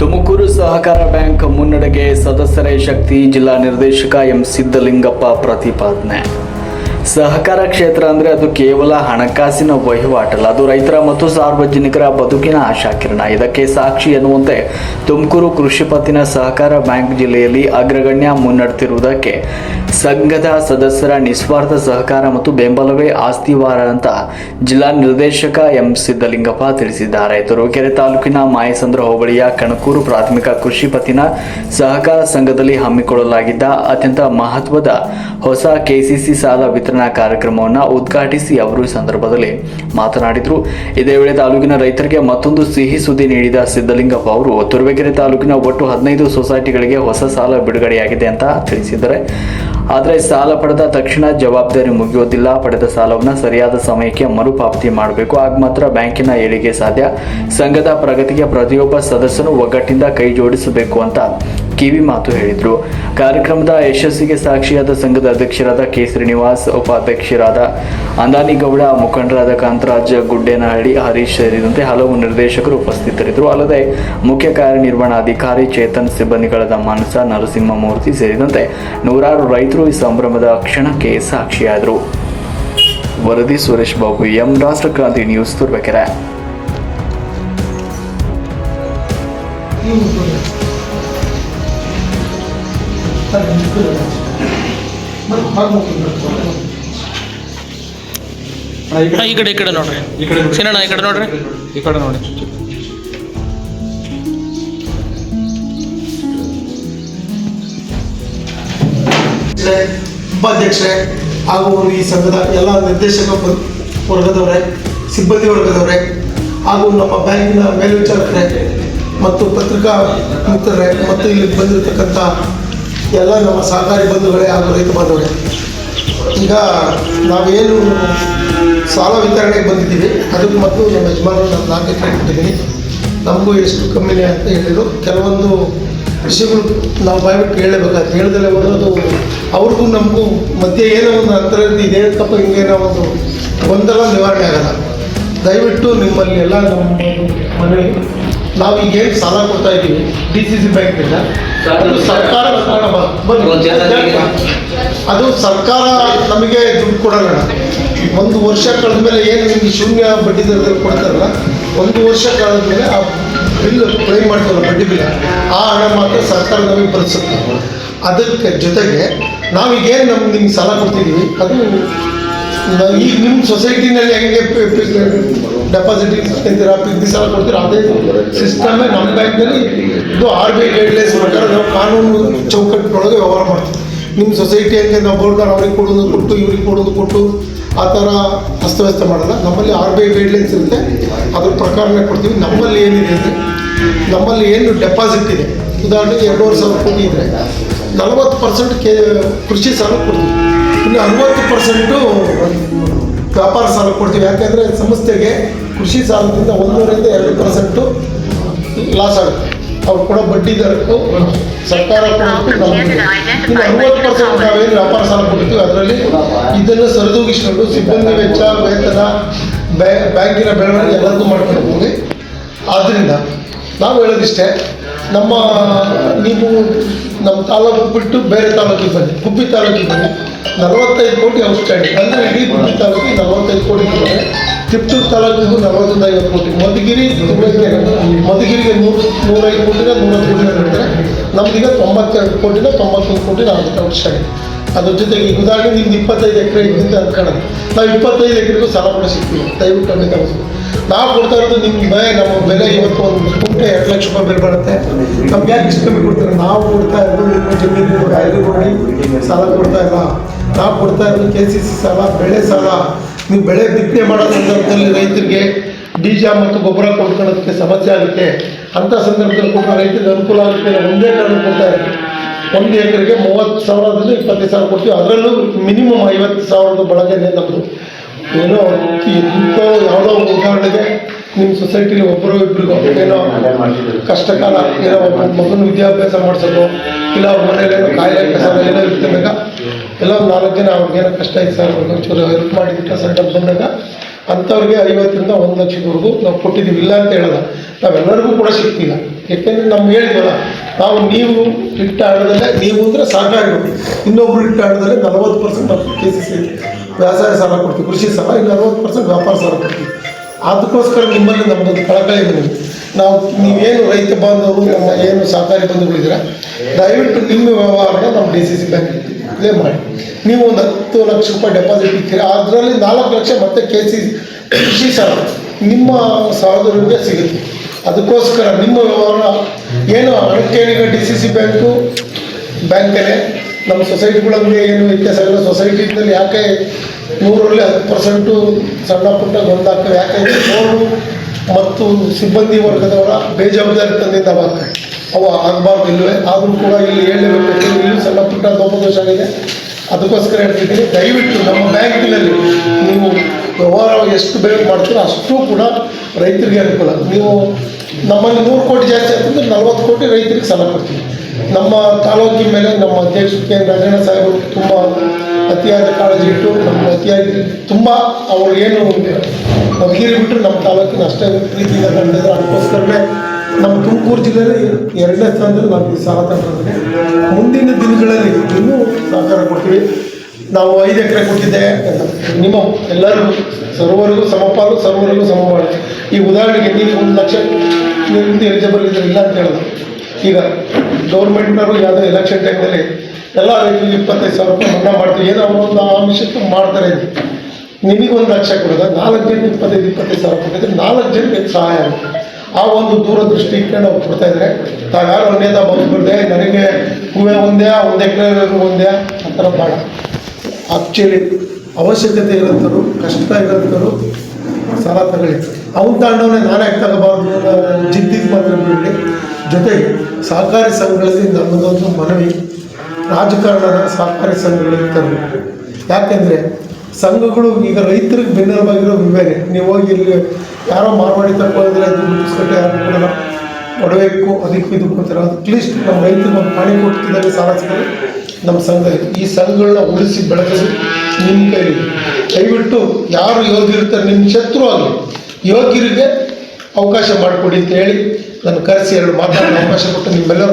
ತುಮಕೂರು ಸಹಕಾರ ಬ್ಯಾಂಕ್ ಮುನ್ನಡೆಗೆ ಸದಸ್ಯರೇ ಶಕ್ತಿ. ಜಿಲ್ಲಾ ನಿರ್ದೇಶಕ ಎಂ ಸಿದ್ದಲಿಂಗಪ್ಪ ಪ್ರತಿಪಾದನೆ. ಸಹಕಾರ ಕ್ಷೇತ್ರ ಅಂದರೆ ಅದು ಕೇವಲ ಹಣಕಾಸಿನ ವಹಿವಾಟಲ್ಲ, ಅದು ರೈತರ ಮತ್ತು ಸಾರ್ವಜನಿಕರ ಬದುಕಿನ ಆಶಾಕಿರಣ. ಇದಕ್ಕೆ ಸಾಕ್ಷಿ ಎನ್ನುವಂತೆ ತುಮಕೂರು ಕೃಷಿ ಪತ್ತಿನ ಸಹಕಾರ ಬ್ಯಾಂಕ್ ಜಿಲ್ಲೆಯಲ್ಲಿ ಅಗ್ರಗಣ್ಯ ಮುನ್ನಡೆತಿರುವುದಕ್ಕೆ ಸಂಘದ ಸದಸ್ಯರ ನಿಸ್ವಾರ್ಥ ಸಹಕಾರ ಮತ್ತು ಬೆಂಬಲವೇ ಆಸ್ತಿವಾರ ಅಂತ ಜಿಲ್ಲಾ ನಿರ್ದೇಶಕ ಎಂ ಸಿದ್ದಲಿಂಗಪ್ಪ ತಿಳಿಸಿದ್ದಾರೆ. ತುರುವೇಕೆರೆ ತಾಲೂಕಿನ ಮಾಯಸಂದ್ರ ಹೋಬಳಿಯ ಕಣಕೂರು ಪ್ರಾಥಮಿಕ ಕೃಷಿ ಪತ್ತಿನ ಸಹಕಾರ ಸಂಘದಲ್ಲಿ ಹಮ್ಮಿಕೊಳ್ಳಲಾಗಿದ್ದ ಅತ್ಯಂತ ಮಹತ್ವದ ಹೊಸ ಕೆಸಿಸಿ ಸಾಲ ವಿತರಣಾ ಕಾರ್ಯಕ್ರಮವನ್ನು ಉದ್ಘಾಟಿಸಿ ಅವರು ಈ ಸಂದರ್ಭದಲ್ಲಿ ಮಾತನಾಡಿದರು. ಇದೇ ವೇಳೆ ತಾಲೂಕಿನ ರೈತರಿಗೆ ಮತ್ತೊಂದು ಸಿಹಿ ಸುದ್ದಿ ನೀಡಿದ ಸಿದ್ದಲಿಂಗಪ್ಪ ಅವರು ತುರುವೇಕೆರೆ ತಾಲೂಕಿನ ಒಟ್ಟು 15 ಸೊಸೈಟಿಗಳಿಗೆ ಹೊಸ ಸಾಲ ಬಿಡುಗಡೆಯಾಗಿದೆ ಅಂತ ತಿಳಿಸಿದ್ದಾರೆ. ಆದರೆ ಸಾಲ ಪಡೆದ ತಕ್ಷಣ ಜವಾಬ್ದಾರಿ ಮುಗಿಯೋದಿಲ್ಲ. ಪಡೆದ ಸಾಲವನ್ನು ಸರಿಯಾದ ಸಮಯಕ್ಕೆ ಮರುಪಾವತಿ ಮಾಡಬೇಕು. ಆಗ ಮಾತ್ರ ಬ್ಯಾಂಕಿನ ಏಳಿಗೆ ಸಾಧ್ಯ. ಸಂಘದ ಪ್ರಗತಿಗೆ ಪ್ರತಿಯೊಬ್ಬ ಸದಸ್ಯನು ಒಗ್ಗಟ್ಟಿಂದ ಕೈ ಜೋಡಿಸಬೇಕು ಅಂತ ಕಿವಿ ಮಾತು ಹೇಳಿದರು. ಕಾರ್ಯಕ್ರಮದ ಯಶಸ್ಸಿಗೆ ಸಾಕ್ಷಿಯಾದ ಸಂಘದ ಅಧ್ಯಕ್ಷರಾದ ಕೆ ಶ್ರೀನಿವಾಸ್, ಉಪಾಧ್ಯಕ್ಷರಾದ ಅಂದಾನಿಗೌಡ, ಮುಖಂಡರಾದ ಕಾಂತರಾಜ್, ಗುಡ್ಡೇನಹಳ್ಳಿ, ಹರೀಶ್ ಸೇರಿದಂತೆ ಹಲವು ನಿರ್ದೇಶಕರು ಉಪಸ್ಥಿತರಿದ್ದರು. ಅಲ್ಲದೆ ಮುಖ್ಯ ಕಾರ್ಯನಿರ್ವಹಣಾಧಿಕಾರಿ ಚೇತನ್, ಸಿಬ್ಬಂದಿಗಳಾದ ಮಾನಸ, ನರಸಿಂಹಮೂರ್ತಿ ಸೇರಿದಂತೆ ನೂರಾರು ರೈತರು ಈ ಸಂಭ್ರಮದ ಕ್ಷಣಕ್ಕೆ ಸಾಕ್ಷಿಯಾದರು. ವರದಿ ಸುರೇಶ್ ಬಾಬು, ಎಂ ರಾಷ್ಟ್ರಕ್ರಾಂತಿ ನ್ಯೂಸ್, ತುರುವೇಕೆರೆ. ಈ ಕಡೆ ನೋಡ್ರಿ, ಸಿನಣ್ಣ ಈ ಕಡೆ ನೋಡ್ರಿ, ಈ ಕಡೆ ನೋಡಿ. ಉಪಾಧ್ಯಕ್ಷರೇ ಹಾಗೂ ಈ ಸಂಘದ ಎಲ್ಲ ನಿರ್ದೇಶಕ ವರ್ಗದವರೇ, ಸಿಬ್ಬಂದಿ ವರ್ಗದವರೇ ಹಾಗೂ ನಮ್ಮ ಬ್ಯಾಂಕಿನ ಮೇಲ್ವಿಚಾರಕರೇ ಮತ್ತು ಪತ್ರಿಕಾ ಮಿತ್ರರೇ ಮತ್ತು ಇಲ್ಲಿ ಬಂದಿರತಕ್ಕಂಥ ಎಲ್ಲ ನಮ್ಮ ಸಹಕಾರಿ ಬಂಧುಗಳೇ ಹಾಗೂ ರೈತ ಬಾಂಧವರೇ, ಈಗ ನಾವೇನು ಸಾಲ ವಿತರಣೆಗೆ ಬಂದಿದ್ದೀವಿ ಅದಕ್ಕೆ ಮೊದಲು ನಮ್ಮ ಯಜಮಾನರು ನಾನು 4 ಎಕರೆ ಕೊಟ್ಟಿದ್ದೀನಿ. ನಮಗೂ ಎಷ್ಟು ಕಮ್ಮಿನೇ ಅಂತ ಹೇಳಿದರು. ಕೆಲವೊಂದು ವಿಷಯಗಳು ನಾವು ಬಾಯ್ಬಿಟ್ಟು ಹೇಳಬೇಕಾದ್ರೆ ಹೇಳ್ದಲ್ಲೇ ಬರೋದು ಅವ್ರಿಗೂ ನಮಗೂ ಮಧ್ಯೆ ಏನೋ ಒಂದು ಅಂತರ ಇದೆ ತಪ್ಪ, ಹಿಂಗೇನೋ ಒಂದು ಗೊಂದಲ ನಿವಾರಣೆ ಆಗಲ್ಲ. ದಯವಿಟ್ಟು ನಿಮ್ಮಲ್ಲಿ ಎಲ್ಲ ನಮ್ಮ ಮನೆ ನಾವು ಈಗೇನು ಸಾಲ ಕೊಡ್ತಾ ಇದ್ದೀವಿ DCC ಬ್ಯಾಂಕಿಂದ, ಅದು ಸರ್ಕಾರ ಅದು ಸರ್ಕಾರ ನಮಗೆ ದುಡ್ಡು ಕೊಡೋಣ. 1 ವರ್ಷ ಕಳೆದ ಮೇಲೆ ಏನು ನಿಮಗೆ ಶೂನ್ಯ ಬಡ್ಡಿ ದರದಲ್ಲಿ ಕೊಡ್ತಾರಲ್ಲ, 1 ವರ್ಷ ಕಳೆದ ಮೇಲೆ ಆ ಬಿಲ್ ಪೇ ಮಾಡ್ತಾರಲ್ಲ ಬಡ್ಡಿ ಬಿಲ್, ಆ ಹಣ ಮಾತ್ರ ಸರ್ಕಾರ ನಮಗೆ ಬರೆಸುತ್ತೆ. ಅದಕ್ಕೆ ಜೊತೆಗೆ ನಾವೀಗೇನು ನಿಮ್ಗೆ ಸಾಲ ಕೊಡ್ತಿದ್ದೀವಿ ಅದು ಈಗ ನಿಮ್ಮ ಸೊಸೈಟಿನಲ್ಲಿ ಹೆಂಗೆ ಡೆಪಾಸಿಟ್ ಅಂತೀರಾ, ಪಿಗ್ದಿ ಸಾಲ ಕೊಡ್ತೀರಾ, ಅದೇ ಸಿಸ್ಟಮೇ ನಮ್ಮ ಬ್ಯಾಂಕ್ನಲ್ಲಿ. ಇದು RBI ಗೈಡ್ಲೈನ್ಸ್ ಪ್ರಕಾರ ನಾವು ಕಾನೂನು ಚೌಕಟ್ಟಿನೊಳಗೆ ವ್ಯವಹಾರ ಮಾಡ್ತೀವಿ. ನಿಮ್ಮ ಸೊಸೈಟಿ ಹೆಂಗೆ ನಾವು ಬೋರ್ಡ್ನ ಅವ್ರಿಗೆ ಕೊಡೋದು ಕೊಟ್ಟು ಇವ್ರಿಗೆ ಕೊಡೋದು ಕೊಟ್ಟು ಆ ಥರ ಅಸ್ತವ್ಯಸ್ತ ಮಾಡಲ್ಲ. ನಮ್ಮಲ್ಲಿ RBI ಗೈಡ್ಲೈನ್ಸ್ ಇರುತ್ತೆ, ಅದ್ರ ಪ್ರಕಾರನೇ ಕೊಡ್ತೀವಿ. ನಮ್ಮಲ್ಲಿ ಏನಿದೆ ಅಂದರೆ, ನಮ್ಮಲ್ಲಿ ಏನು ಡೆಪಾಸಿಟ್ ಇದೆ, ಉದಾಹರಣೆಗೆ 2,500 ಕೋಟಿ ಇದ್ದರೆ 40% ಕೃಷಿ ಸಾಲ ಕೊಡ್ತೀವಿ, ಇನ್ನು 60% ವ್ಯಾಪಾರ ಸಾಲ ಕೊಡ್ತೀವಿ. ಯಾಕೆಂದರೆ ಸಂಸ್ಥೆಗೆ ಕೃಷಿ ಸಾಲದಿಂದ 1.5 to 2% ಲಾಸ್ ಆಗುತ್ತೆ. ಅವ್ರು ಕೊಡೋ ಬಡ್ಡಿ ದರಕ್ಕೂ ಸರ್ಕಾರ ಕೊಡೋಕ್ಕೂ ಇನ್ನು 60% ನಾವೇನು ವ್ಯಾಪಾರ ಸಾಲ ಕೊಡ್ತೀವಿ ಅದರಲ್ಲಿ ಇದನ್ನು ಸರಿದೂಗಿಸ್ಕೊಂಡು ಸಿಬ್ಬಂದಿ ವೆಚ್ಚ, ವೇತನ, ಬ್ಯಾಂಕಿನ ಬೆಳವಣಿಗೆ ಎಲ್ಲದೂ ಮಾಡ್ಕೊಂಡು. ಆದ್ದರಿಂದ ನಾವು ಹೇಳೋದಿಷ್ಟೇ, ನೀವು ನಮ್ಮ ತಾಲೂಕು ಬಿಟ್ಟು ಬೇರೆ ತಾಲೂಕಿಗೆ ಬನ್ನಿ, ಗುಬ್ಬಿ ತಾಲೂಕಿಗೆ ಬನ್ನಿ, 45 ಕೋಟಿ ಔಟ್ಸ್ಟ್ಯಾಂಡಿಂಗ್. ಅಂದರೆ ಇಡೀ ಗುಬ್ಬಿ ತಾಲೂಕಿಗೆ 45 ಕೋಟಿ ಕೊಟ್ಟರೆ, ತಿಪ್ಟೂರು ತಾಲೂಕಿಗೂ 40-50 ಕೋಟಿ, ಮಧುಗಿರಿಗೆ 105 ಕೋಟಿನ 100 ಕೋಟಿನ ಬಿಡ್ತಾರೆ. ನಮಗೀಗ 92 ಕೋಟಿನ 91 ಕೋಟಿನ ಆಗುತ್ತೆ ಔಟ್ಸ್ಟ್ಯಾಂಡಿಂಗ್. ಅದ್ರ ಜೊತೆಗೆ ಈಗ ಉದಾಹರಣೆ ನಿಮ್ದು 25 ಎಕರೆ ಇದ್ದಿದ್ದು ಅಂದ್ಕೊಳ್ಳೋದು, ನಾವು 25 ಎಕರೆಗೂ ಸಾಲ ಕೂಡ ಸಿಗ್ತೀವಿ. ದಯವಿಟ್ಟು ಅಲ್ಲಿಗೆ ತಗೋಬೇಕು. ನಾವು ಕೊಡ್ತಾ ಇರೋದು ನಿಮ್ಮ ನಮ್ಮ ಬೆಲೆ ಇವತ್ತು ಒಂದು ಗುಂಟೆ 2 ಲಕ್ಷ ರೂಪಾಯಿ ಬೆಲೆ ಬರುತ್ತೆ. ನಮ್ಗೆ ಯಾಕೆ ಇಷ್ಟು ಕಮ್ಮಿ ಕೊಡ್ತಾರೆ? ನಾವು ಕೊಡ್ತಾ ಇರೋದು ನಿಮ್ಮ ಜಮೀನು ವ್ಯಾಲ್ಯೂ ನೋಡಿ ಸಾಲ ಕೊಡ್ತಾ ಇಲ್ಲ. ನಾವು ಕೊಡ್ತಾ ಇರೋದು KCC ಸಾಲ, ಬೆಳೆ ಸಾಲ. ನೀವು ಬೆಳೆ ಬಿತ್ತನೆ ಮಾಡೋ ಸಂದರ್ಭದಲ್ಲಿ ರೈತರಿಗೆ ಬೀಜ ಮತ್ತು ಗೊಬ್ಬರ ಕೊಡ್ಕೊಳ್ಳೋದಕ್ಕೆ ಸಮಸ್ಯೆ ಆಗುತ್ತೆ. ಅಂಥ ಸಂದರ್ಭದಲ್ಲಿ ಕೂಡ ರೈತರಿಗೆ ಅನುಕೂಲ ಆಗುತ್ತೆ. ಒಂದೇ ಕಾರಣ ಕೊಡ್ತಾ ಇರ್ತೀವಿ. 1 ಎಕರೆಗೆ 30,000ದಿಂದ 25,000 ಕೊಡ್ತೀವಿ. ಅದರಲ್ಲೂ ಮಿನಿಮಮ್ 50,000 ಬಳಗನೆ ನಮ್ಮದು. ಏನೋ ಯಾವುದೋ ಉದಾಹರಣೆಗೆ ನಿಮ್ಮ ಸೊಸೈಟಿಲಿ ಒಬ್ಬರು ಇಬ್ಬರಿಗೂ ಏನೋ ಕಷ್ಟ ಕಾಲ, ಏನೋ ಒಬ್ಬ ಮಗನ ವಿದ್ಯಾಭ್ಯಾಸ ಮಾಡಿಸೋದು, ಇಲ್ಲ ಅವ್ರ ಮನೇಲಿ ಏನೋ ಕಾಯಿಲೆ ಕಸ ಏನೋ ಇರ್ತಬೇಕಾ ಎಲ್ಲ ಒಂದು 4 ಜನ ಅವ್ರಿಗೇನೋ ಕಷ್ಟ ಆಯ್ತು ಸರ್ ಅವ್ರಿಗೆ ಒಂಚೂರು ಹೆಲ್ಪ್ ಮಾಡಿಬಿಟ್ಟು ಸೆಟಪ್ ಬಂದಾಗ ಅಂಥವ್ರಿಗೆ 50ರಿಂದ 1 ಲಕ್ಷದವರೆಗೂ ನಾವು ಕೊಟ್ಟಿದ್ದೀವಿ. ಇಲ್ಲ ಅಂತ ಹೇಳೋಲ್ಲ, ನಾವೆಲ್ಲರಿಗೂ ಕೂಡ ಸಿಗ್ತಿಲ್ಲ. ಯಾಕೆಂದರೆ ನಮ್ಮ ಹೇಳಿದ್ವಲ್ಲ, ನೀವು ಇಟ್ಟ ಹಣದಲ್ಲೇ ನೀವು ಅಂದರೆ ಸಹಕಾರಿಗಳು, ಇನ್ನೊಬ್ರು ಇಟ್ಟ ಹಣದಲ್ಲೇ 40% ನಾವು KCC ವ್ಯವಸಾಯ ಸಾಲ ಕೊಡ್ತೀವಿ, ಕೃಷಿ ಸಾಲ, ಇನ್ನು 60% ವ್ಯಾಪಾರ ಸಾಲ ಕೊಡ್ತೀವಿ. ಅದಕ್ಕೋಸ್ಕರ ನಿಮ್ಮಲ್ಲಿ ನಮ್ಮದೊಂದು ಕಳಕಳಿ ಬಂದಿದೆ. ನೀವೇನು ರೈತ ಬಾಂಧವರು, ನಮ್ಮ ಏನು ಸಹಕಾರಿ ಬಂಧುಗಳಿದ್ದೀರ, ದಯವಿಟ್ಟು ನಿಮ್ಮ ವ್ಯವಹಾರನ ನಮ್ಮ DCC ಬ್ಯಾಂಕ್ ಪ್ಲೇ ಮಾಡಿ. ನೀವು ಒಂದು 10 ಲಕ್ಷ ರೂಪಾಯಿ ಡೆಪಾಸಿಟ್ ಇರ್ತೀರಿ, ಅದರಲ್ಲಿ 4 ಲಕ್ಷ ಮತ್ತೆ ಕೃಷಿ ಸಾಲ ನಿಮ್ಮ ಸಹೋದರರಿಗೆ ಸಿಗುತ್ತೆ. ಅದಕ್ಕೋಸ್ಕರ ನಿಮ್ಮ ವ್ಯವಹಾರ ಏನು ಹಣಕ್ಕೇನೀಗ DCC ಬ್ಯಾಂಕಲ್ಲೇ ನಮ್ಮ ಸೊಸೈಟಿಗಳಲ್ಲಿ ಏನು ವ್ಯತ್ಯಾಸ ಇಲ್ಲ. ಸೊಸೈಟಿನಲ್ಲಿ ಯಾಕೆ 100ರಲ್ಲಿ 10% ಸಣ್ಣ ಪುಟ್ಟ ಗೊಂದಾಗ್ತವೆ, ಯಾಕೆಂದರೆ ಫೋನು ಮತ್ತು ಸಿಬ್ಬಂದಿ ವರ್ಗದವರ ಬೇಜವಾಬ್ದಾರಿತನದಿಂದ ಆಗ್ತವೆ. ಅವು ಆಗಬಾರ್ದು ಇಲ್ಲವೇ, ಆದರೂ ಕೂಡ ಇಲ್ಲಿ ಹೇಳಲೇಬೇಕು. ಇಲ್ಲೂ ಸಣ್ಣ ಪುಟ್ಟ ಲೋಪದೋಷ ಆಗಿದೆ. ಅದಕ್ಕೋಸ್ಕರ ಹೇಳ್ತಿದ್ದೀನಿ, ದಯವಿಟ್ಟು ನಮ್ಮ ಬ್ಯಾಂಕಿನಲ್ಲಿ ನೀವು ವ್ಯವಹಾರ ಎಷ್ಟು ಬೇಗ ಮಾಡ್ತೀರೋ ಅಷ್ಟು ಕೂಡ ರೈತರಿಗೆ ಅನುಕೂಲ. ನೀವು ನಮ್ಮಲ್ಲಿ 100 ಕೋಟಿ ಜಾಸ್ತಿ ಆಗ್ತಂದ್ರೆ 40 ಕೋಟಿ ರೈತರಿಗೆ ಸಾಲ ಕೊಡ್ತೀವಿ. ನಮ್ಮ ತಾಲೂಕಿನ ಮೇಲೆ ನಮ್ಮ ಅಧ್ಯಕ್ಷ ಕೆ ರಾಜಣ್ಣ ಸಾಹೇಬರು ತುಂಬ ಅತಿಯಾದ ಕಾಳಜಿ ಇಟ್ಟು ಅತಿಯಾಗಿ ತುಂಬ ಅವರು ಏನು ಬಗೆಹರಿ ಬಿಟ್ಟರು ನಮ್ಮ ತಾಲೂಕಿನ ಅಷ್ಟೇ ಪ್ರೀತಿಯಿಂದ ಕಂಡಿದ್ದಾರೆ. ಅದಕ್ಕೋಸ್ಕರನೇ ನಮ್ಮ ತುಮಕೂರು ಜಿಲ್ಲೆಯಲ್ಲಿ 2ನೇ ಸ್ಥಾನದಲ್ಲಿ ನಾವು ಈ ಸಾಲ ತಗೊಂಡಿದ್ದೇವೆ. ಮುಂದಿನ ದಿನಗಳಲ್ಲಿ ಇನ್ನೂ ಸಹಕಾರ ಕೊಡ್ತೀವಿ. ನಾವು 5 ಎಕರೆ ಕೊಟ್ಟಿದ್ದೆ, ನಿಮ್ಮ ಎಲ್ಲರೂ ಸರ್ವರಿಗೂ ಸಮಪಾಲು, ಸರ್ವರಿಗೂ ಸಮ ಮಾಡಿ. ಈ ಉದಾಹರಣೆಗೆ ನೀವು 1 ಲಕ್ಷ ಎಲಿಜಿಬಲ್ ಇದ್ರೆ ಇಲ್ಲ ಅಂತ ಹೇಳೋದು. ಈಗ ಗೌರ್ಮೆಂಟ್ನವರು ಯಾವುದೋ ಎಲೆಕ್ಷನ್ ಟೈಮ್ನಲ್ಲಿ ಎಲ್ಲ ರೈತರಿಗೆ 25,000 ರೂಪಾಯಿ ಮನ್ನಾ ಮಾಡ್ತೀವಿ, ಏನೋ ಒಂದು ಆಮಿಷಕ್ಕೆ ಮಾಡ್ತಾರೆ. ನಿಮಗೆ 1 ಲಕ್ಷ ಕೊಡೋದು, 4 ಜನಕ್ಕೆ 25,000 ಕೊಟ್ಟಿದ್ರೆ 4 ಜನಕ್ಕೆ ಸಹಾಯ ಆಗುತ್ತೆ. ಆ ಒಂದು ದೂರದೃಷ್ಟಿ ಇಟ್ಕೊಂಡು ಅವ್ರು ಕೊಡ್ತಾಯಿದ್ರೆ, ತಾವ್ಯಾರು ಅನ್ಯತಾ ಬಂದ್ಬಿಡ್ದೆ ನನಗೆ ಹೂವೇ ಒಂದೇ 1 ಎಕರೆ ಒಂದೇ ಆ ಥರ ಬೇಡ. ಆ್ಯಕ್ಚುಲಿ ಅವಶ್ಯಕತೆ ಇರೋಂಥವ್ರು, ಕಷ್ಟ ಇರೋಂಥವ್ರು ಸಾಲ ತಗೊಳ್ಳಿ. ಅವ್ನು ತಗೊಂಡವನೇ ನಾನೇ ತಗೋಬಾರ್ದು ಜಿದ್ದಿಗೆ ಮಾತ್ರ ಬಿಡಲಿ. ಜೊತೆಗೆ ಸಹಕಾರಿ ಸಂಘಗಳಲ್ಲಿ ನಮ್ಮದೊಂದು ಮನವಿ, ರಾಜಕಾರಣದ ಸಹಕಾರಿ ಸಂಘಗಳಿಗೆ ತರಬೇಕು. ಯಾಕೆಂದರೆ ಸಂಘಗಳು ಈಗ ರೈತರಿಗೆ ಬೆನ್ನೆಲುಬಾಗಿರೋ ವಿವೇನೆ. ನೀವು ಹೋಗಿ ಇಲ್ಲಿ ಯಾರೋ ಮಾರ್ವಾಡಿ ತಗೊಂಡ್ರೆ ದುಡ್ಡು ಬಿಸ್ಕಟ್ಟೆ ಯಾರು ಕೂಡ ಕೊಡಬೇಕು, ಅದಕ್ಕೆ ಇದಕ್ಕೆ ಅಂತಾರೆ. ಅಟ್ಲೀಸ್ಟ್ ನಮ್ಮ ರೈತರಿಗೆ ಒಂದು ಪಾಣಿ ಕೊಟ್ಟಿದ್ದಾಗ ಸಾಲ ಸಿಗಲಿ ನಮ್ಮ ಸಂಘದಲ್ಲಿ. ಈ ಸಂಘಗಳನ್ನ ಉಳಿಸಿ ಬೆಳೆಸೋದು ನಿಮ್ಮ ಕೈಲಿ. ದಯವಿಟ್ಟು ಯಾರು ಯೋಗ್ಯರಿರ್ತಾರೆ, ನಿಮ್ಮ ಶತ್ರು ಆಗಲಿ, ಯೋಗ್ಯರಿಗೆ ಅವಕಾಶ ಮಾಡಿಕೊಡಿ ಅಂತ ಹೇಳಿ ನಾನು ಕರೆಸಿ 2 ಮಾತಾಡೋ ಅವಕಾಶ ಕೊಟ್ಟು ನಿಮ್ಮೆಲ್ಲರೂ